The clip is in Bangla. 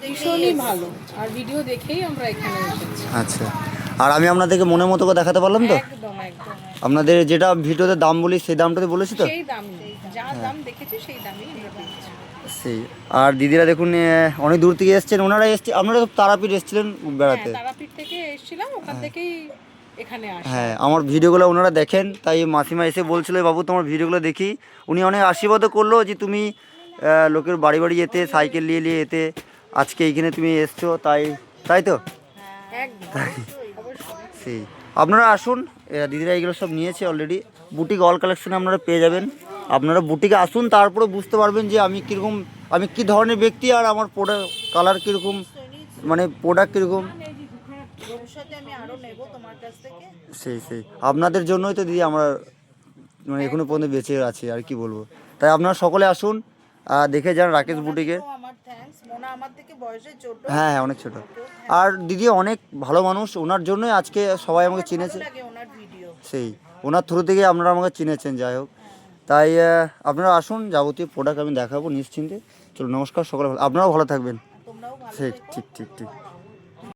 ভীষণই ভালো, আর ভিডিও দেখেই আমরা এখানে এসেছি। আচ্ছা, আর আমি আপনাদেরকে মনের মতো করে দেখাতে পারলাম তো? একদম একদম আপনাদের যেটা ভিডিওতে দাম বলি সেই দামটাতে বলেছি তো? সেই দাম, যা দাম দেখেছি সেই দামই আমরা পেয়েছি। সেই। আর দিদিরা দেখুন অনেক দূর থেকে এসছেন, ওনারা এসছে, আপনারা তো তারাপীঠ এসেছিলেন হ্যাঁ, বেড়াতে। তারাপীঠ থেকে এসেছিলাম, ওখান থেকেই এখানে আসা। হ্যাঁ, আমার ভিডিওগুলো ওনারা দেখেন, তাই মাসিমা এসে বলছিল বাবু তোমার ভিডিওগুলো দেখি। উনি অনেক আশীর্বাদও করলো যে তুমি লোকের বাড়ি বাড়ি যেতে, সাইকেল নিয়ে নিয়ে যেতে, আজকে এইখানে তুমি এসছো, তাই তাই তো? একদম, অবশ্যই। সেই। আপনারা আসুন, দিদিরা এগুলো সব নিয়েছে অলরেডি। বুটিক অল কালেকশনে আপনারা পেয়ে যাবেন। আপনারা বুটিকে আসুন, তারপরে বুঝতে পারবেন যে আমি কীরকম, আমি কী ধরনের ব্যক্তি, আর আমার প্রোডাক্ট কালার কীরকম, মানে প্রোডাক্ট কীরকম। ভবিষ্যতে আমি আরো নেব তোমার কাছ থেকে। সেই আপনাদের জন্যই তো দিদি আমরা মানে এখনো পর্যন্ত বেঁচে আছি, আর কি বলবো। তাই আপনারা সকলে আসুন, দেখে যান রাকেশ বুটিকে। আমার থ্যাঙ্কস, মোনা আমার থেকে বয়সে ছোট। হ্যাঁ হ্যাঁ, অনেক ছোট। আর দিদি অনেক ভালো মানুষ, ওনার জন্যই আজকে সবাই আমাকে চিনেছে। ওনার ভিডিও সেই ওনার থ্রু থেকে আপনারা আমাকে চিনেছেন, যাই হোক। তাই আপনারা আসুন, যাবতীয় প্রোডাক্ট আমি দেখাবো নিশ্চিন্তে। চলো, নমস্কার, সকলে আপনারাও ভালো থাকবেন। তোমরাও ভালো সেই, থেকো। ঠিক ঠিক ঠিক।